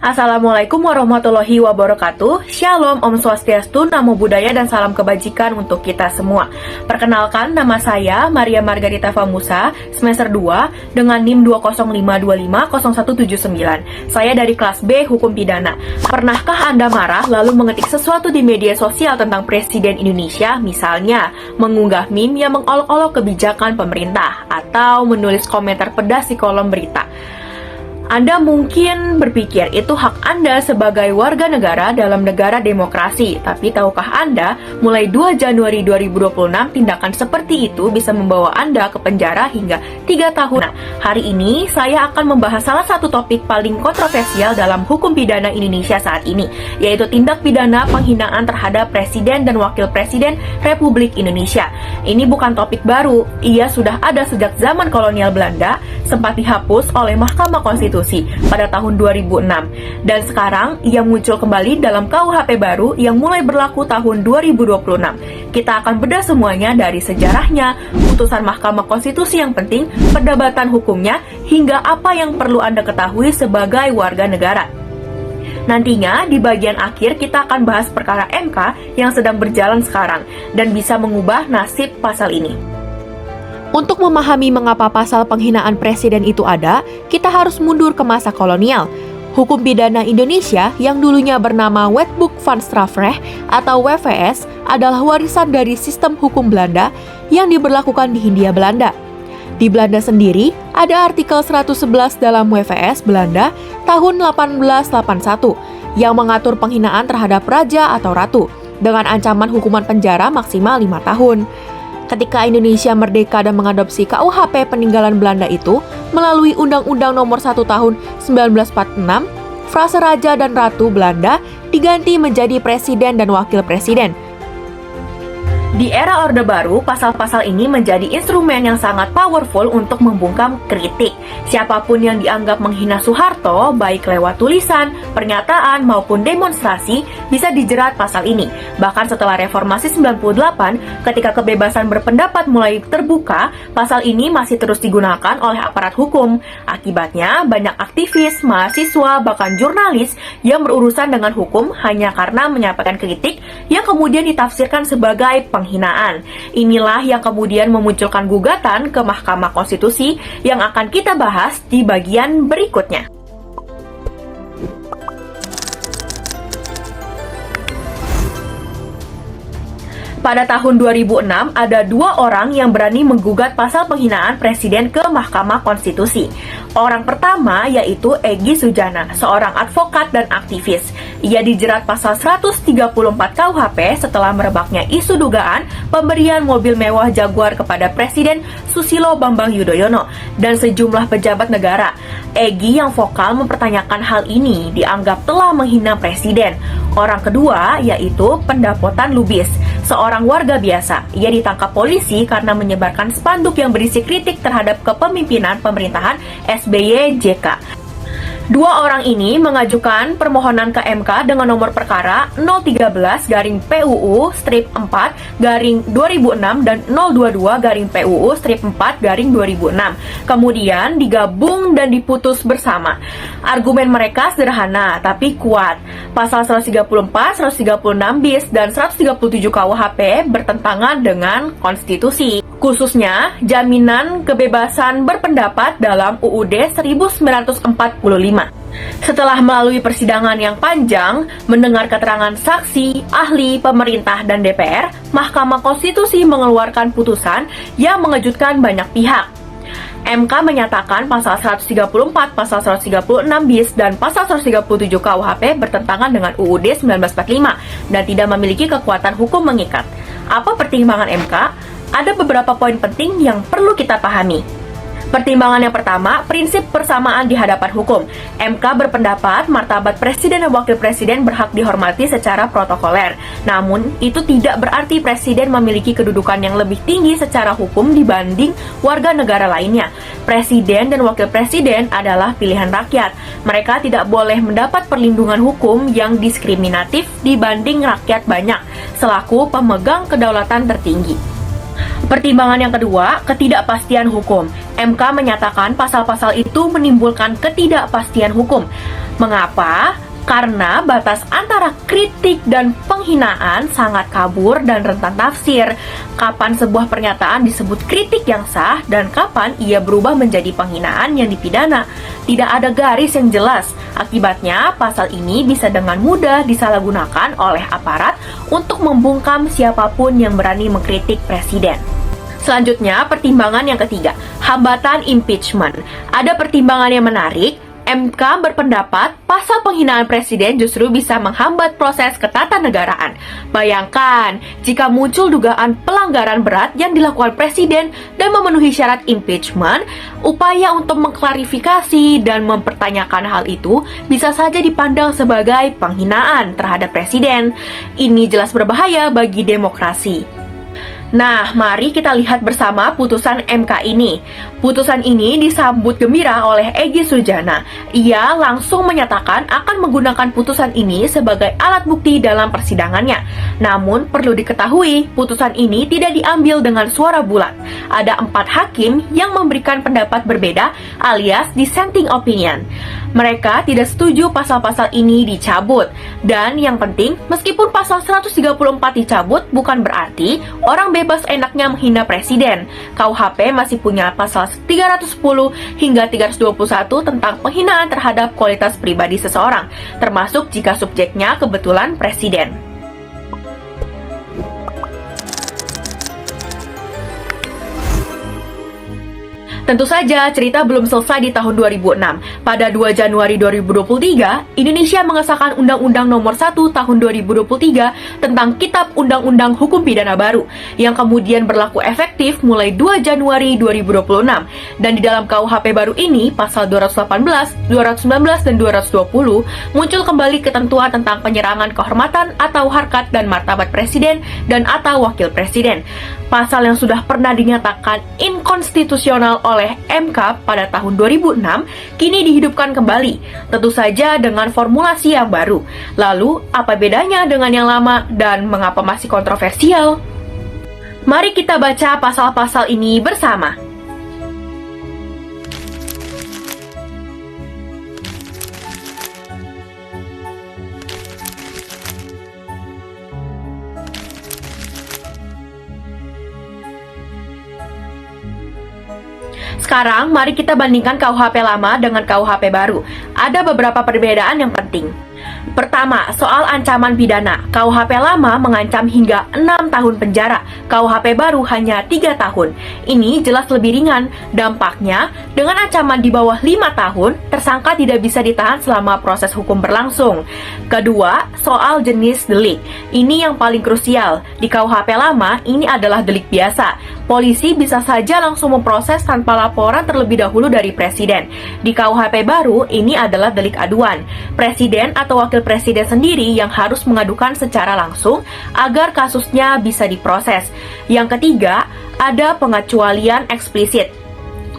Assalamualaikum warahmatullahi wabarakatuh. Shalom, Om Swastiastu, Namo Buddhaya, dan salam kebajikan untuk kita semua. Perkenalkan, nama saya Maria Margarita Famusa, semester 2, dengan NIM 205250179. Saya dari kelas B, Hukum Pidana. Pernahkah Anda marah lalu mengetik sesuatu di media sosial tentang Presiden Indonesia, misalnya mengunggah meme yang mengolok-olok kebijakan pemerintah, atau menulis komentar pedas di kolom berita? Anda mungkin berpikir itu hak Anda sebagai warga negara dalam negara demokrasi. Tapi tahukah Anda, mulai 2 Januari 2026, tindakan seperti itu bisa membawa Anda ke penjara hingga 3 tahun. Nah, hari ini saya akan membahas salah satu topik paling kontroversial dalam hukum pidana Indonesia saat ini, yaitu tindak pidana penghinaan terhadap Presiden dan Wakil Presiden Republik Indonesia. Ini bukan topik baru, ia sudah ada sejak zaman kolonial Belanda, sempat dihapus oleh Mahkamah Konstitusi pada tahun 2006, dan sekarang ia muncul kembali dalam KUHP baru yang mulai berlaku tahun 2026. Kita akan bedah semuanya dari sejarahnya, putusan Mahkamah Konstitusi yang penting, perdebatan hukumnya, hingga apa yang perlu Anda ketahui sebagai warga negara. Nantinya di bagian akhir kita akan bahas perkara MK yang sedang berjalan sekarang dan bisa mengubah nasib pasal ini. Untuk memahami mengapa pasal penghinaan presiden itu ada, kita harus mundur ke masa kolonial. Hukum pidana Indonesia yang dulunya bernama Wetboek van Strafrecht atau WVS adalah warisan dari sistem hukum Belanda yang diberlakukan di Hindia Belanda. Di Belanda sendiri, ada artikel 111 dalam WVS Belanda tahun 1881 yang mengatur penghinaan terhadap raja atau ratu dengan ancaman hukuman penjara maksimal 5 tahun. Ketika Indonesia merdeka dan mengadopsi KUHP peninggalan Belanda itu melalui Undang-Undang Nomor 1 Tahun 1946, frase Raja dan Ratu Belanda diganti menjadi Presiden dan Wakil Presiden. Di era Orde Baru, pasal-pasal ini menjadi instrumen yang sangat powerful untuk membungkam kritik. Siapapun yang dianggap menghina Soeharto, baik lewat tulisan, pernyataan, maupun demonstrasi, bisa dijerat pasal ini. Bahkan setelah reformasi 98, ketika kebebasan berpendapat mulai terbuka, pasal ini masih terus digunakan oleh aparat hukum. Akibatnya, banyak aktivis, mahasiswa, bahkan jurnalis yang berurusan dengan hukum hanya karena menyampaikan kritik yang kemudian ditafsirkan sebagai penghinaan. Inilah yang kemudian memunculkan gugatan ke Mahkamah Konstitusi yang akan kita bahas di bagian berikutnya. Pada tahun 2006, ada 2 orang yang berani menggugat pasal penghinaan presiden ke Mahkamah Konstitusi. Orang pertama yaitu Egy Sujana, seorang advokat dan aktivis. Ia dijerat pasal 134 KUHP setelah merebaknya isu dugaan pemberian mobil mewah Jaguar kepada Presiden Susilo Bambang Yudhoyono dan sejumlah pejabat negara. Egy yang vokal mempertanyakan hal ini dianggap telah menghina presiden. Orang kedua yaitu Pendapotan Lubis, seorang warga biasa. Ia ditangkap polisi karena menyebarkan spanduk yang berisi kritik terhadap kepemimpinan pemerintahan SBY JK. 2 orang ini mengajukan permohonan ke MK dengan nomor perkara 013-PUU-4-2006 dan 022-PUU-4-2006. Kemudian digabung dan diputus bersama. Argumen mereka sederhana tapi kuat. Pasal 134, 136 bis, dan 137 KUHP bertentangan dengan konstitusi. Khususnya jaminan kebebasan berpendapat dalam UUD 1945. Setelah melalui persidangan yang panjang, mendengar keterangan saksi, ahli, pemerintah, dan DPR, Mahkamah Konstitusi mengeluarkan putusan yang mengejutkan banyak pihak. MK menyatakan pasal 134, pasal 136 bis, dan pasal 137 KUHP bertentangan dengan UUD 1945 dan tidak memiliki kekuatan hukum mengikat. Apa pertimbangan MK? Ada beberapa poin penting yang perlu kita pahami. Pertimbangan yang pertama, prinsip persamaan di hadapan hukum. MK berpendapat martabat presiden dan wakil presiden berhak dihormati secara protokoler. Namun, itu tidak berarti presiden memiliki kedudukan yang lebih tinggi secara hukum dibanding warga negara lainnya. Presiden dan wakil presiden adalah pilihan rakyat. Mereka tidak boleh mendapat perlindungan hukum yang diskriminatif dibanding rakyat banyak, selaku pemegang kedaulatan tertinggi. Pertimbangan yang kedua, ketidakpastian hukum. MK menyatakan pasal-pasal itu menimbulkan ketidakpastian hukum. Mengapa? Karena batas antara kritik dan penghinaan sangat kabur dan rentan tafsir. Kapan sebuah pernyataan disebut kritik yang sah dan kapan ia berubah menjadi penghinaan yang dipidana. Tidak ada garis yang jelas. Akibatnya, pasal ini bisa dengan mudah disalahgunakan oleh aparat untuk membungkam siapapun yang berani mengkritik presiden. Selanjutnya, pertimbangan yang ketiga, hambatan impeachment. Ada pertimbangan yang menarik. MK berpendapat pasal penghinaan presiden justru bisa menghambat proses ketatanegaraan. Bayangkan, jika muncul dugaan pelanggaran berat yang dilakukan presiden dan memenuhi syarat impeachment, upaya untuk mengklarifikasi dan mempertanyakan hal itu bisa saja dipandang sebagai penghinaan terhadap presiden. Ini jelas berbahaya bagi demokrasi. Nah, mari kita lihat bersama putusan MK ini. Putusan ini disambut gembira oleh Egy Sujana. Ia langsung menyatakan akan menggunakan putusan ini sebagai alat bukti dalam persidangannya. Namun, perlu diketahui, putusan ini tidak diambil dengan suara bulat. Ada 4 hakim yang memberikan pendapat berbeda alias dissenting opinion. Mereka tidak setuju pasal-pasal ini dicabut. Dan yang penting, meskipun pasal 134 dicabut, bukan berarti orang bebas enaknya menghina presiden. KUHP masih punya pasal 310 hingga 321 tentang penghinaan terhadap kualitas pribadi seseorang, termasuk jika subjeknya kebetulan presiden. Tentu saja, cerita belum selesai di tahun 2006. Pada 2 Januari 2023, Indonesia mengesahkan Undang-Undang Nomor 1 Tahun 2023 tentang Kitab Undang-Undang Hukum Pidana baru, yang kemudian berlaku efektif mulai 2 Januari 2026. Dan di dalam KUHP baru ini, pasal 218, 219, dan 220, muncul kembali ketentuan tentang penyerangan kehormatan atau harkat dan martabat presiden dan atau wakil presiden. Pasal yang sudah pernah dinyatakan inkonstitusional oleh MK pada tahun 2006 kini dihidupkan kembali, tentu saja dengan formulasi yang baru. Lalu, apa bedanya dengan yang lama dan mengapa masih kontroversial? Mari kita baca pasal-pasal ini bersama. Sekarang, mari kita bandingkan KUHP lama dengan KUHP baru. Ada beberapa perbedaan yang penting. Pertama, soal ancaman pidana. KUHP lama mengancam hingga 6 tahun penjara. KUHP baru hanya 3 tahun. Ini jelas lebih ringan. Dampaknya, dengan ancaman di bawah 5 tahun, tersangka tidak bisa ditahan selama proses hukum berlangsung. Kedua, soal jenis delik. Ini yang paling krusial. Di KUHP lama, ini adalah delik biasa. Polisi bisa saja langsung memproses tanpa laporan terlebih dahulu dari presiden. Di KUHP baru, ini adalah delik aduan. Presiden atau wakil presiden sendiri yang harus mengadukan secara langsung agar kasusnya bisa diproses. Yang ketiga, ada pengecualian eksplisit.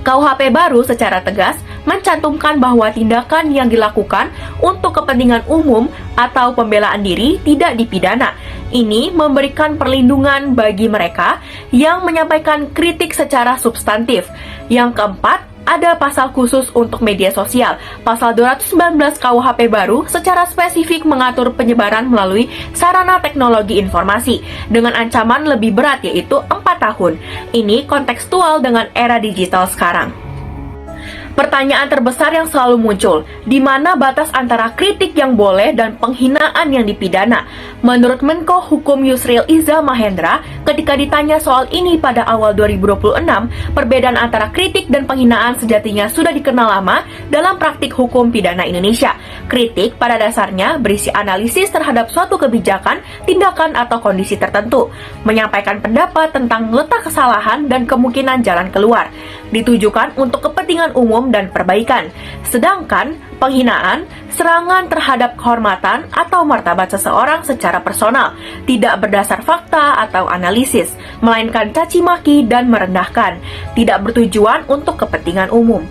KUHP baru secara tegas mencantumkan bahwa tindakan yang dilakukan untuk kepentingan umum atau pembelaan diri tidak dipidana. Ini memberikan perlindungan bagi mereka yang menyampaikan kritik secara substantif. Yang keempat, ada pasal khusus untuk media sosial. Pasal 219 KUHP baru secara spesifik mengatur penyebaran melalui sarana teknologi informasi dengan ancaman lebih berat yaitu 4 tahun. Ini kontekstual dengan era digital sekarang. Pertanyaan terbesar yang selalu muncul, di mana batas antara kritik yang boleh dan penghinaan yang dipidana? Menurut Menko Hukum Yusril Iza Mahendra, ketika ditanya soal ini pada awal 2026, perbedaan antara kritik dan penghinaan sejatinya sudah dikenal lama dalam praktik hukum pidana Indonesia. Kritik pada dasarnya berisi analisis terhadap suatu kebijakan, tindakan, atau kondisi tertentu, menyampaikan pendapat tentang letak kesalahan dan kemungkinan jalan keluar, ditujukan untuk kepentingan umum dan perbaikan. Sedangkan penghinaan, serangan terhadap kehormatan atau martabat seseorang secara personal, tidak berdasar fakta atau analisis, melainkan caci maki dan merendahkan, tidak bertujuan untuk kepentingan umum.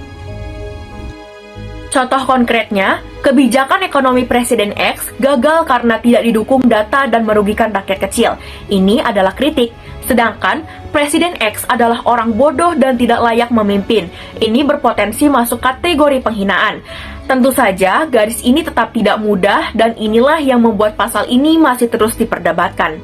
Contoh konkretnya, kebijakan ekonomi Presiden X gagal karena tidak didukung data dan merugikan rakyat kecil. Ini adalah kritik. Sedangkan Presiden X adalah orang bodoh dan tidak layak memimpin. Ini berpotensi masuk kategori penghinaan. Tentu saja, garis ini tetap tidak mudah dan inilah yang membuat pasal ini masih terus diperdebatkan.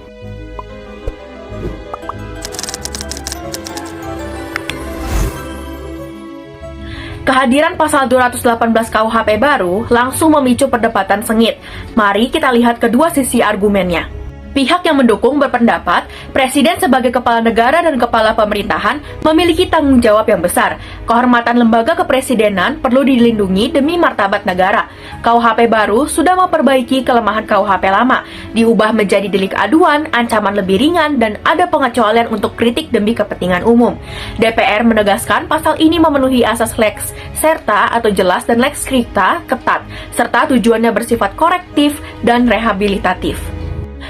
Kehadiran pasal 218 KUHP baru langsung memicu perdebatan sengit. Mari kita lihat kedua sisi argumennya. Pihak yang mendukung berpendapat, Presiden sebagai kepala negara dan kepala pemerintahan memiliki tanggung jawab yang besar. Kehormatan lembaga kepresidenan perlu dilindungi demi martabat negara. KUHP baru sudah memperbaiki kelemahan KUHP lama, diubah menjadi delik aduan, ancaman lebih ringan, dan ada pengecualian untuk kritik demi kepentingan umum. DPR menegaskan pasal ini memenuhi asas lex serta atau jelas dan lex scripta ketat, serta tujuannya bersifat korektif dan rehabilitatif.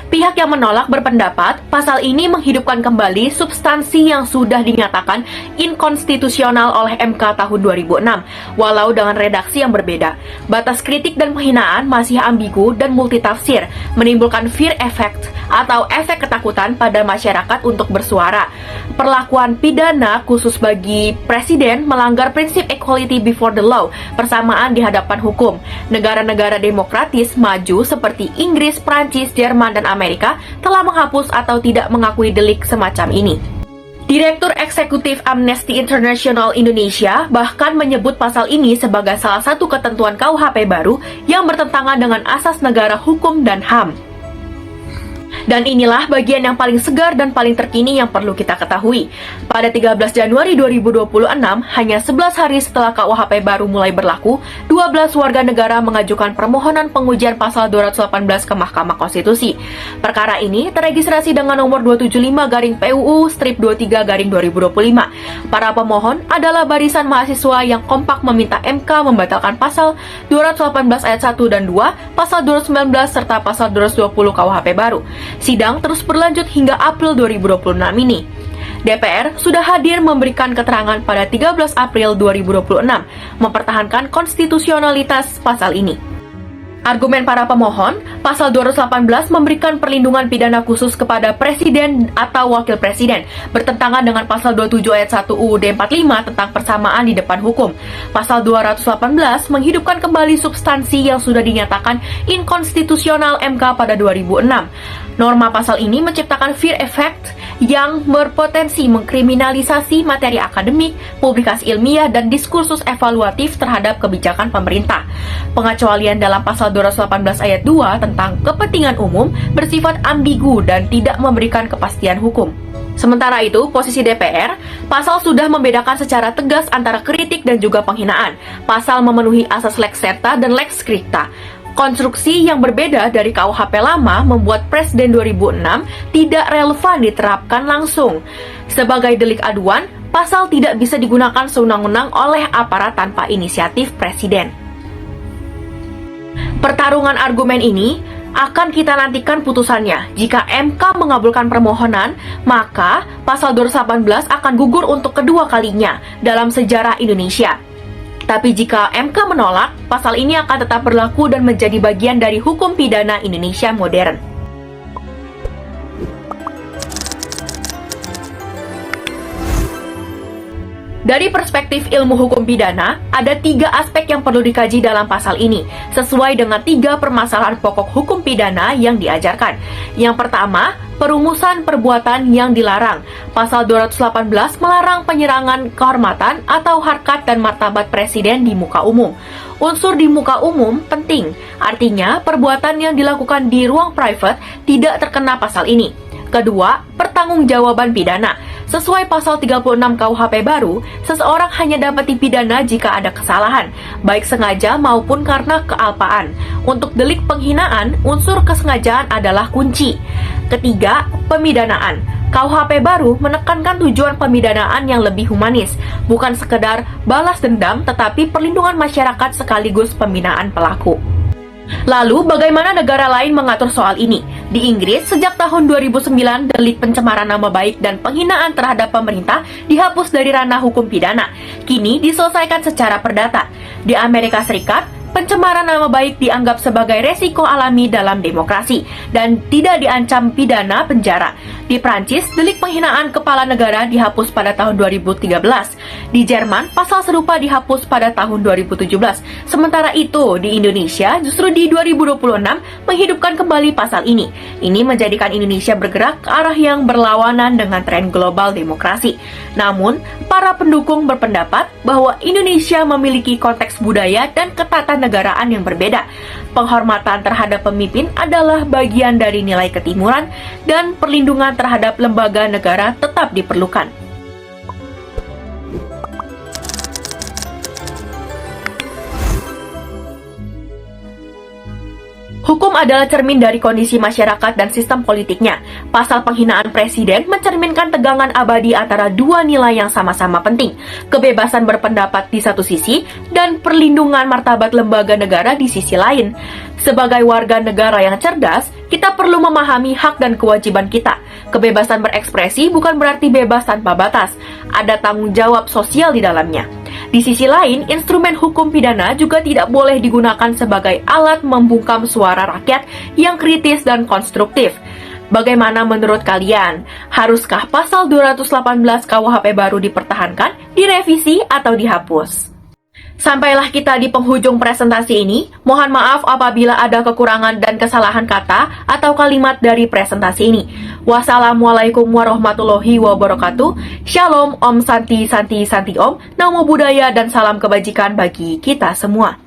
Pihak yang menolak berpendapat pasal ini menghidupkan kembali substansi yang sudah dinyatakan inkonstitusional oleh MK tahun 2006, walau dengan redaksi yang berbeda. Batas kritik dan penghinaan masih ambigu dan multitafsir, menimbulkan fear effect atau efek ketakutan pada masyarakat untuk bersuara. Perlakuan pidana khusus bagi presiden melanggar prinsip equality before the law, persamaan di hadapan hukum. Negara-negara demokratis maju seperti Inggris, Prancis, Jerman, dan Amerika telah menghapus atau tidak mengakui delik semacam ini. Direktur Eksekutif Amnesty International Indonesia bahkan menyebut pasal ini sebagai salah satu ketentuan KUHP baru yang bertentangan dengan asas negara hukum dan HAM. Dan inilah bagian yang paling segar dan paling terkini yang perlu kita ketahui. Pada 13 Januari 2026, hanya 11 hari setelah KUHP baru mulai berlaku, 12 warga negara mengajukan permohonan pengujian pasal 218 ke Mahkamah Konstitusi. Perkara ini teregistrasi dengan nomor 275-PUU-23-2025. Para pemohon adalah barisan mahasiswa yang kompak meminta MK membatalkan pasal 218 ayat 1 dan 2, pasal 219 serta pasal 220 KUHP baru. Sidang terus berlanjut hingga April 2026 ini. DPR sudah hadir memberikan keterangan pada 13 April 2026, mempertahankan konstitusionalitas pasal ini. Argumen para pemohon, pasal 218 memberikan perlindungan pidana khusus kepada presiden atau wakil presiden, bertentangan dengan pasal 27 ayat 1 UUD 45 tentang persamaan di depan hukum. Pasal 218 menghidupkan kembali substansi yang sudah dinyatakan inkonstitusional MK pada 2006. Norma pasal ini menciptakan fear effect yang berpotensi mengkriminalisasi materi akademik, publikasi ilmiah, dan diskursus evaluatif terhadap kebijakan pemerintah. Pengecualian dalam pasal 218 ayat 2 tentang kepentingan umum bersifat ambigu dan tidak memberikan kepastian hukum. Sementara itu, posisi DPR, pasal sudah membedakan secara tegas antara kritik dan juga penghinaan. Pasal memenuhi asas lex serta dan lex scripta. Konstruksi yang berbeda dari KUHP lama membuat Presiden 2006 tidak relevan diterapkan langsung. Sebagai delik aduan, pasal tidak bisa digunakan sewenang-wenang oleh aparat tanpa inisiatif Presiden. Pertarungan argumen ini akan kita nantikan putusannya. Jika MK mengabulkan permohonan, maka pasal 218 akan gugur untuk kedua kalinya dalam sejarah Indonesia. Tapi jika MK menolak, pasal ini akan tetap berlaku dan menjadi bagian dari hukum pidana Indonesia modern. Dari perspektif ilmu hukum pidana, ada 3 aspek yang perlu dikaji dalam pasal ini, sesuai dengan 3 permasalahan pokok hukum pidana yang diajarkan. Yang pertama, perumusan perbuatan yang dilarang. Pasal 218 melarang penyerangan kehormatan atau harkat dan martabat presiden di muka umum. Unsur di muka umum penting, artinya perbuatan yang dilakukan di ruang private tidak terkena pasal ini. Kedua, pertanggungjawaban pidana. Sesuai pasal 36 KUHP baru, seseorang hanya dapat dipidana jika ada kesalahan, baik sengaja maupun karena kealpaan. Untuk delik penghinaan, unsur kesengajaan adalah kunci. Ketiga, pemidanaan. KUHP baru menekankan tujuan pemidanaan yang lebih humanis, bukan sekedar balas dendam, tetapi perlindungan masyarakat sekaligus pembinaan pelaku. Lalu, bagaimana negara lain mengatur soal ini? Di Inggris, sejak tahun 2009, delik pencemaran nama baik dan penghinaan terhadap pemerintah dihapus dari ranah hukum pidana. Kini diselesaikan secara perdata. Di Amerika Serikat, Pencemaran nama baik dianggap sebagai resiko alami dalam demokrasi dan tidak diancam pidana penjara. Di Prancis, delik penghinaan kepala negara dihapus pada tahun 2013. Di Jerman, pasal serupa dihapus pada tahun 2017. Sementara itu, di Indonesia justru di 2026 menghidupkan kembali pasal ini. Ini menjadikan Indonesia bergerak ke arah yang berlawanan dengan tren global demokrasi. Namun, para pendukung berpendapat bahwa Indonesia memiliki konteks budaya dan ketatanegaraan yang berbeda. Penghormatan terhadap pemimpin adalah bagian dari nilai ketimuran dan perlindungan terhadap lembaga negara tetap diperlukan. Hukum adalah cermin dari kondisi masyarakat dan sistem politiknya. Pasal penghinaan presiden mencerminkan tegangan abadi antara dua nilai yang sama-sama penting. Kebebasan berpendapat di satu sisi, dan perlindungan martabat lembaga negara di sisi lain. Sebagai warga negara yang cerdas, kita perlu memahami hak dan kewajiban kita. Kebebasan berekspresi bukan berarti bebas tanpa batas. Ada tanggung jawab sosial di dalamnya. Di sisi lain, instrumen hukum pidana juga tidak boleh digunakan sebagai alat membungkam suara rakyat yang kritis dan konstruktif. Bagaimana menurut kalian? Haruskah pasal 218 KUHP baru dipertahankan, direvisi, atau dihapus? Sampailah kita di penghujung presentasi ini. Mohon maaf apabila ada kekurangan dan kesalahan kata atau kalimat dari presentasi ini. Wassalamualaikum warahmatullahi wabarakatuh. Shalom, Om Santi Santi Santi Om. Namo Buddhaya dan salam kebajikan bagi kita semua.